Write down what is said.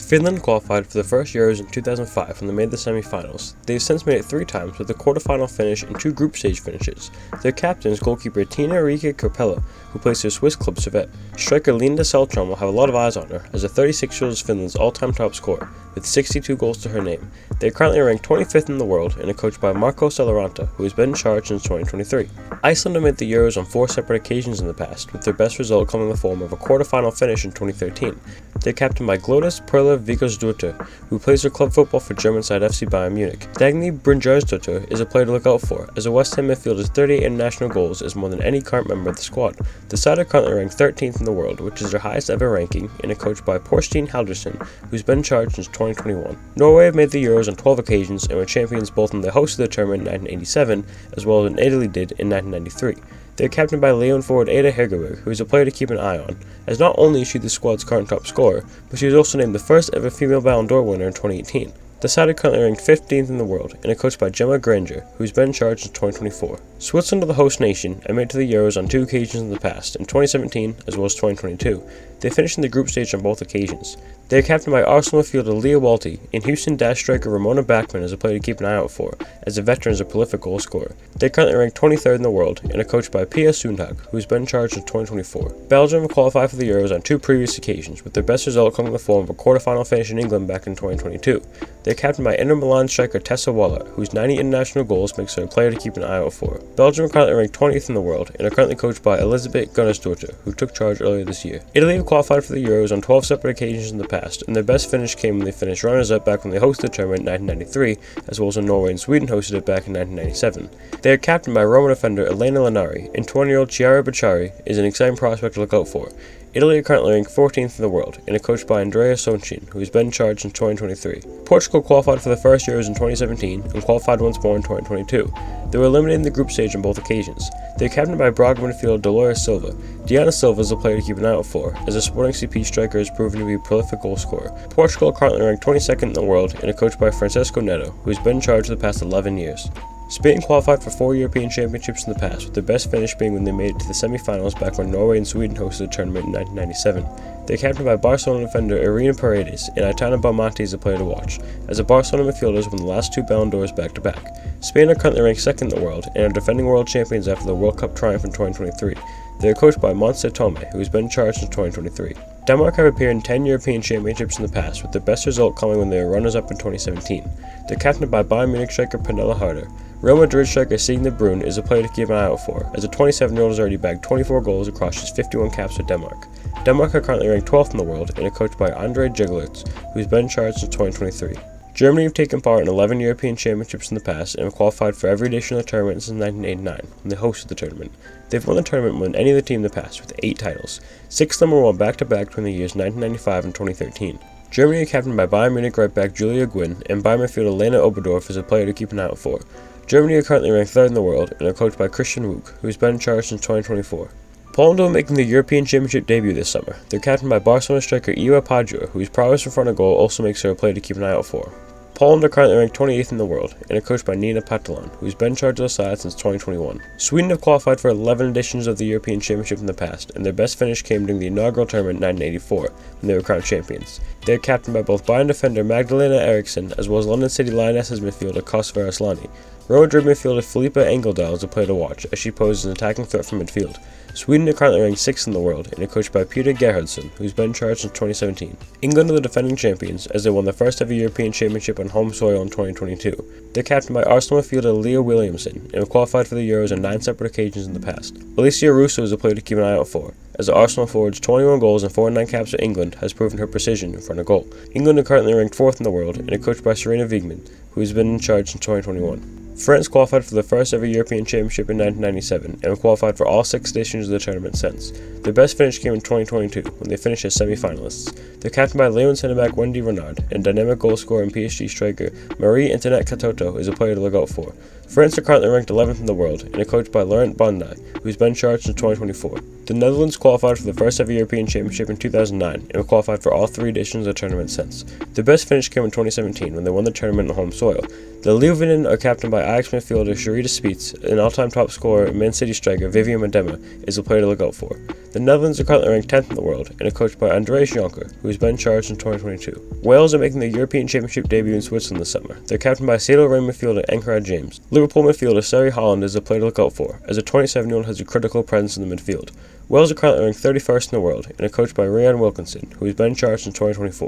Finland qualified for the first Euros in 2005 when they made the semi-finals. They have since made it 3 times with a quarter-final finish and 2 group stage finishes. Their captain is goalkeeper Tina Rikke Korpela, who plays for Swiss club Servette. Striker Linda Saltram will have a lot of eyes on her, as the 36-year-old is Finland's all-time top scorer, with 62 goals to her name. They are currently ranked 25th in the world and are coached by Marko Salaranta, who has been in charge since 2023. Iceland have made the Euros on 4 separate occasions in the past, with their best result coming in the form of a quarter-final finish in 2013. They are captained by Glódis Perla Vigorsdóttir, who plays her club football for German side FC Bayern Munich. Dagny Brynjarsdóttir is a player to look out for, as a West Ham midfielder's 38 international goals is more than any current member of the squad. The side are currently ranked 13th in the world, which is their highest ever ranking, and are coached by Porstein Halderson, who's been in charge since 2021. Norway have made the Euros on 12 occasions and were champions both in the host of the tournament in 1987, as well as in Italy did in 1993. They are captained by Leon forward Ada Hegerberg, who is a player to keep an eye on, as not only is she the squad's current top scorer, but she was also named the first ever female Ballon d'Or winner in 2018. The side are currently ranked 15th in the world and are coached by Gemma Granger, who has been in charge since 2024. Switzerland are the host nation and made it to the Euros on 2 occasions in the past, in 2017 as well as 2022. They finished in the group stage on both occasions. They are captained by Arsenal midfielder Leah Walty, and Houston Dash striker Ramona Bachmann is a player to keep an eye out for, as the veteran is a prolific goal scorer. They are currently ranked 23rd in the world and are coached by Pia Sundhag, who has been in charge since 2024. Belgium have qualified for the Euros on 2 previous occasions, with their best result coming in the form of a quarter-final finish in England back in 2022. They are captained by Inter Milan striker Tessa Waller, whose 90 international goals makes her a player to keep an eye out for. Belgium are currently ranked 20th in the world and are currently coached by Elisabeth Gunnarsdóttir, who took charge earlier this year. Italy have qualified for the Euros on 12 separate occasions in the past, and their best finish came when they finished runners-up back when they hosted the tournament in 1993, as well as when Norway and Sweden hosted it back in 1997. They are captained by Roma defender Elena Linari, and 20-year-old Chiara Bacciari is an exciting prospect to look out for. Italy are currently ranked 14th in the world and are coached by Andrea Sonchin, who has been in charge since 2023. Portugal qualified for the first Euros in 2017 and qualified once more in 2022. They were eliminated in the group stage on both occasions. They are captained by Braga midfielder Dolores Silva. Diana Silva is a player to keep an eye out for, as a Sporting CP striker has proven to be a prolific goal scorer. Portugal are currently ranked 22nd in the world and are coached by Francisco Neto, who has been in charge for the past 11 years. Spain qualified for 4 European Championships in the past, with their best finish being when they made it to the semi-finals back when Norway and Sweden hosted the tournament in 1997. They are captained by Barcelona defender Irina Paredes, and Aitana Belmonte is a player to watch, as the Barcelona midfielders won the last 2 Ballon d'Ors back-to-back. Spain are currently ranked 2nd in the world and are defending world champions after the World Cup triumph in 2023. They are coached by Montse Tome, who has been in charge since 2023. Denmark have appeared in 10 European Championships in the past, with their best result coming when they were runners-up in 2017. They're captained by Bayern Munich striker Pernilla Harder. Real Madrid striker Signe Brun is a player to keep an eye out for, as the 27-year-old has already bagged 24 goals across his 51 caps for Denmark. Denmark are currently ranked 12th in the world and are coached by Andre Jeglertz, who has been in charge since 2023. Germany have taken part in 11 European Championships in the past and have qualified for every edition of the tournament since 1989, when they hosted the tournament. They've won the tournament more than any other team in the past, with 8 titles. 6 of them were won back-to-back between the years 1995 and 2013. Germany are captained by Bayern Munich right-back Julia Gwynn, and Bayern midfielder Lena Oberdorf is a player to keep an eye out for. Germany are currently ranked 3rd in the world and are coached by Christian Wuk, who has been in charge since 2024. Poland are making their European Championship debut this summer. They're captained by Barcelona striker Iwa Padua, whose prowess in front of goal also makes her a player to keep an eye out for. Poland are currently ranked 28th in the world and are coached by Nina Patalan, who has been in charge of the side since 2021. Sweden have qualified for 11 editions of the European Championship in the past, and their best finish came during the inaugural tournament in 1984, when they were crowned champions. They are captained by both Bayern defender Magdalena Eriksson as well as London City Lionesses midfielder Kosovare Aslani. Real Madrid midfielder Felipe Engeldahl is a player to watch, as she poses an attacking threat from midfield. Sweden are currently ranked 6th in the world and are coached by Peter Gerhardsson, who's been in charge since 2017. England are the defending champions, as they won their first ever European Championship on home soil in 2022. They're captained by Arsenal midfielder Leah Williamson and have qualified for the Euros on 9 separate occasions in the past. Alicia Russo is a player to keep an eye out for, as the Arsenal forward's 21 goals and 49 caps for England has proven her precision in front of goal. England are currently ranked 4th in the world and are coached by Serena Wiegmann, who has been in charge since 2021. France qualified for the first ever European Championship in 1997 and have qualified for all 6 editions of the tournament since. Their best finish came in 2022 when they finished as semi-finalists. They're captained by Leon centre-back Wendy Renard, and dynamic goal scorer and PSG striker Marie Antoinette Katoto is a player to look out for. France are currently ranked 11th in the world and are coached by Laurent Bondy, who's been charged since 2024. The Netherlands qualified for the first ever European Championship in 2009 and have qualified for all 3 editions of the tournament since. Their best finish came in 2017 when they won the tournament on home soil. The Leeuwinnen are captained by Ajax midfielder Sherita Spits, and all-time top scorer Man City striker Vivian Miedema is the player to look out for. The Netherlands are currently ranked 10th in the world and are coached by Andreas Jonker, who has been charged in 2022. Wales are making their European Championship debut in Switzerland this summer. They're captained by Sailor Rain midfielder Ankrad James. Liverpool midfielder Sari Holland is the player to look out for, as a 27-year-old has a critical presence in the midfield. Wales are currently ranked 31st in the world and are coached by Ryan Wilkinson, who has been charged in 2024.